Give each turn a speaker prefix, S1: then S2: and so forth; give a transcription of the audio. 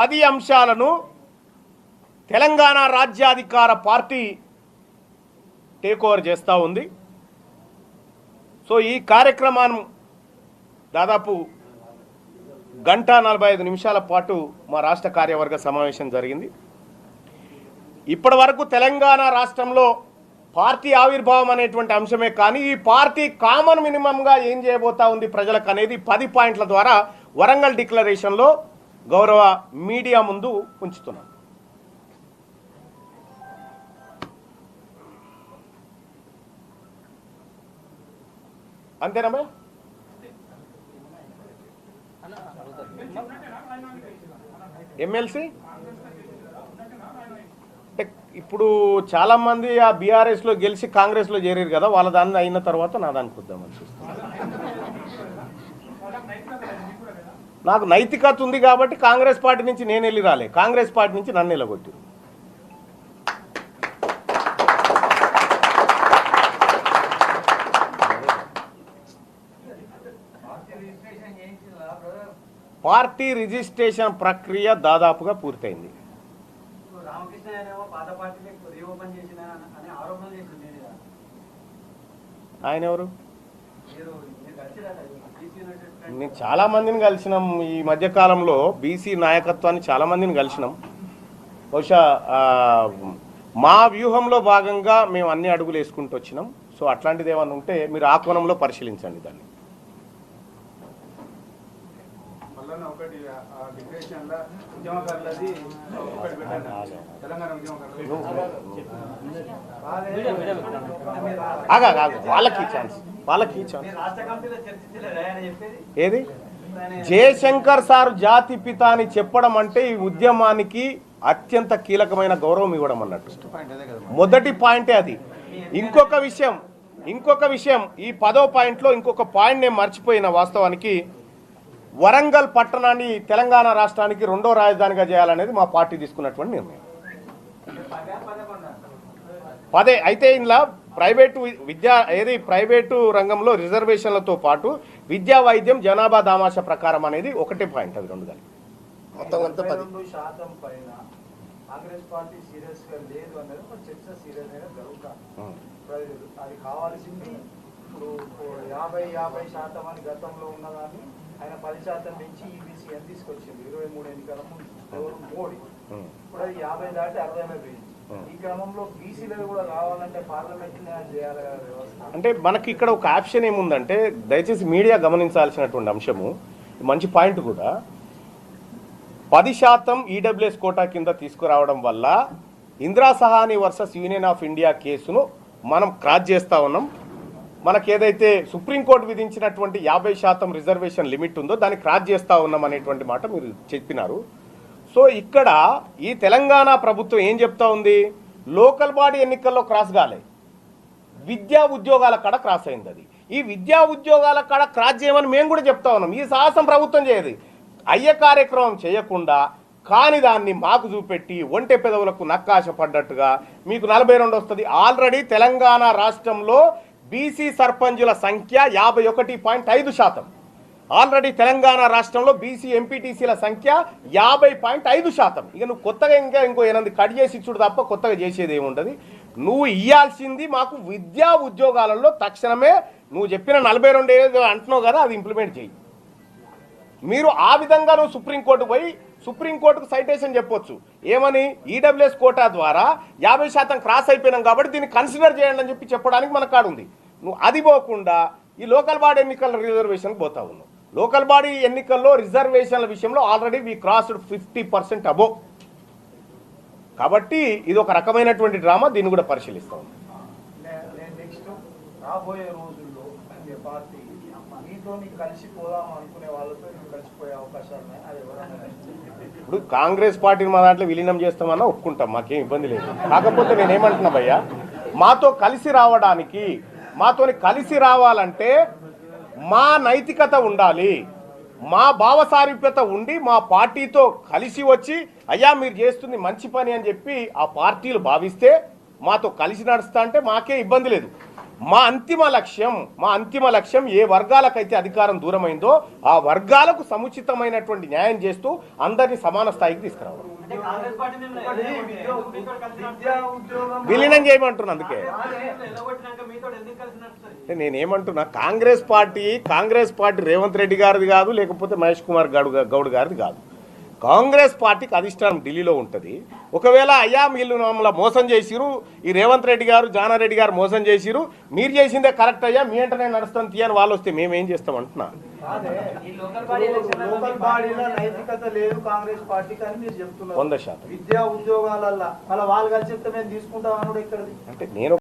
S1: 10 అంశాలను తెలంగాణ రాజ్యాధికార party take over చేస్తూ ఉంది. సో ఈ కార్యక్రమాన్ని దాదాపు 1:45 పాటు మా రాష్ట్ర కార్యవర్గ సమావేశం జరిగింది. ఇప్పటి వరకు తెలంగాణ రాష్ట్రంలో పార్టీ ఆవిర్భావం అనేటువంటి అంశమే కానీ ఈ పార్టీ కామన్ మినిమంగా ఏం చేయబోతా ఉంది ప్రజలకు అనేది 10 పాయింట్ల ద్వారా వరంగల్ డిక్లరేషన్లో గౌరవ మీడియా ముందు ఉంచుతున్నాం. అంతేనా? ఎమ్మెల్సీ ఇప్పుడు చాలా మంది ఆ బీఆర్ఎస్లో గెలిచి కాంగ్రెస్లో చేరారు కదా, వాళ్ళ దాన్ని అయిన తర్వాత నా దానికి వద్దామని చూస్తాను. నాకు నైతికత ఉంది కాబట్టి కాంగ్రెస్ పార్టీ నుంచి నేను వెళ్ళి రాలే, కాంగ్రెస్ పార్టీ నుంచి నన్ను నిలగొట్టారు. పార్టీ రిజిస్ట్రేషన్ ప్రక్రియ దాదాపుగా పూర్తయింది. ఆయన ఎవరు? నేను చాలా మందిని కలిసినాం ఈ మధ్యకాలంలో, బీసీ నాయకత్వాన్ని చాలా మందిని కలిసినాం. బహుశా మా వ్యూహంలో భాగంగా మేము అన్ని అడుగులు వేసుకుంటూ వచ్చినాం. సో అట్లాంటిది ఏమన్నా ఉంటే మీరు ఆ కోణంలో పరిశీలించండి దాన్ని. వాళ్ళకి ఛాన్స్ ఏది? జయశంకర్ సార్ జాతి పిత అని చెప్పడం అంటే ఈ ఉద్యమానికి అత్యంత కీలకమైన గౌరవం ఇవ్వడం అన్నట్టు. మొదటి పాయింటే అది. ఇంకొక విషయం ఈ 10వ పాయింట్లో ఇంకొక పాయింట్ నేను మర్చిపోయిన. వాస్తవానికి వరంగల్ పట్టణాన్ని తెలంగాణ రాష్ట్రానికి 2వ రాజధానిగా చేయాలనేది మా పార్టీ తీసుకున్నటువంటి నిర్ణయం. 10 అయితే ఇందులో ప్రైవేటు రంగంలో రిజర్వేషన్లతో పాటు విద్యా వైద్యం జనాభా దామాష ప్రకారం అనేది ఒకటే పాయింట్. అది 2 కలిపి మొత్తం అంతా 10% పైన కాంగ్రెస్ పార్టీ సీరియస్ గా లేదు అనేది ఒక చర్చ సీరియస్ గా జరుగుతుంది. అది కావాల్సింది ఇప్పుడు 50% అని గతంలో ఉన్నదాన్ని ఆయన 10% పెంచి ఈబీసీ అని తీసుకొచ్చింది 23 ఎన్నికల ముందు మోడీ. ఇప్పుడు అది 50 దాటి 60 పోయింది. ఈ క్రమంలో బీసీలు కూడా కావాలంటే పార్లమెంట్ చేయాలి వ్యవస్థ. అంటే మనకి ఇక్కడ ఒక ఆప్షన్ ఏముందంటే, దయచేసి మీడియా గమనించాల్సినటువంటి అంశము, మంచి పాయింట్ కూడా, 10% ఈడబ్ల్యూఎస్ కోటా కింద తీసుకురావడం వల్ల Indira Sawhney versus Union of India కేసును మనం క్రాస్ చేస్తూ ఉన్నాం. మనకి ఏదైతే సుప్రీంకోర్టు విధించినటువంటి 50% రిజర్వేషన్ లిమిట్ ఉందో దాన్ని క్రాస్ చేస్తూ ఉన్నాం అనేటువంటి మాట మీరు చెప్పినారు. సో ఇక్కడ ఈ తెలంగాణ ప్రభుత్వం ఏం చెప్తా ఉంది? లోకల్ బాడీ ఎన్నికల్లో క్రాస్ కాలే, విద్యా ఉద్యోగాల కాడ క్రాస్ అయింది. అది ఈ విద్యా ఉద్యోగాల కాడ క్రాస్ చేయమని మేము కూడా చెప్తా ఉన్నాం. ఈ సాహసం ప్రభుత్వం చేయదు. అయ్యే కార్యక్రమం చేయకుండా కాని దాన్ని మాకు చూపెట్టి ఒంటె పెదవులకు నక్కాశ పడ్డట్టుగా మీకు 42 వస్తుంది. ఆల్రెడీ తెలంగాణ రాష్ట్రంలో బీసీ సర్పంచుల సంఖ్య 51.5%. ఆల్రెడీ తెలంగాణ రాష్ట్రంలో బీసీ ఎంపీటీసీల సంఖ్య 50.5%. ఇక నువ్వు కొత్తగా ఇంకో 8 కట్ చేసి ఇచ్చుడు తప్ప కొత్తగా చేసేది ఏముంటుంది. నువ్వు ఇవ్వాల్సింది మాకు విద్యా ఉద్యోగాలలో తక్షణమే నువ్వు చెప్పిన 42 ఏదో అంటున్నావు కదా, అది ఇంప్లిమెంట్ చేయి. మీరు ఆ విధంగా నువ్వు సుప్రీంకోర్టుకు సైటేషన్ చెప్పొచ్చు. ఏమని? ఈడబ్ల్యూఎస్ కోటా ద్వారా 50% క్రాస్ అయిపోయినాం కాబట్టి దీన్ని కన్సిడర్ చేయండి అని చెప్పడానికి మన కాడ ఉంది. నువ్వు అది పోకుండా ఈ లోకల్ బాడీ ఎన్నికల రిజర్వేషన్కి పోతా ఉన్నావు. లోకల్ బాడీ ఎన్నికల్లో రిజర్వేషన్ల విషయంలో ఆల్రెడీ వీ క్రాస్డ్ 50% అబోవ్. కాబట్టి ఇది ఒక రకమైనటువంటి డ్రామా. దీన్ని కూడా పరిశీలిస్తా ఉన్నాం.
S2: నెక్స్ట్ రాబోయే రోజుల్లో పార్టీ కలిసిపోదాం అనుకునే వాళ్ళతో కలిసిపోయే అవకాశాలు ఉన్నాయి. అది
S1: ఇప్పుడు కాంగ్రెస్ పార్టీని మా దాంట్లో విలీనం చేస్తామన్నా ఒప్పుకుంటాం, మాకేం ఇబ్బంది లేదు. కాకపోతే నేనేమంటున్నా భయ్యా, మాతోని కలిసి రావాలంటే మా నైతికత ఉండాలి, మా భావసారూప్యత ఉండి మా పార్టీతో కలిసి వచ్చి అయ్యా మీరు చేస్తుంది మంచి పని అని చెప్పి ఆ పార్టీలు భావిస్తే మాతో కలిసి నడుస్తా అంటే మాకే ఇబ్బంది లేదు. మా అంతిమ లక్ష్యం ఏ వర్గాలకైతే అధికారం దూరమైందో ఆ వర్గాలకు సముచితమైనటువంటి న్యాయం చేస్తూ అందరినీ సమాన స్థాయికి తీసుకురావడం.
S2: విద్యా ఉద్యోగం
S1: విలీనం చేయమంటున్నా. అందుకే నేనేమంటున్నా, కాంగ్రెస్ పార్టీ రేవంత్ రెడ్డి గారిది కాదు, లేకపోతే మహేష్ కుమార్ గౌడ్ గారిది కాదు. కాంగ్రెస్ పార్టీకి అధిష్టానం ఢిల్లీలో ఉంటుంది. ఒకవేళ అయ్యా వీళ్ళు మమ్మల్ని మోసం చేసిరు, ఈ రేవంత్ రెడ్డి గారు జానారెడ్డి గారు మోసం చేసిరు, మీరు చేసిందే కరెక్ట్ అయ్యా, మీ వెంటనే నడుస్తాను తీయని వాళ్ళు వస్తే మేమేం చేస్తాం అంటున్నా.
S2: లోకల్ బాడీలో నైతికత లేదు కాంగ్రెస్ పార్టీకి అని మీరు చెప్తున్నారు.
S1: 100%.
S2: విద్యా ఉద్యోగాలల్లో మళ్ళీ వాళ్ళు కలిసి చెప్తే మేము తీసుకుంటాం అన్నాడు ఎక్కడిది
S1: అంటే నేను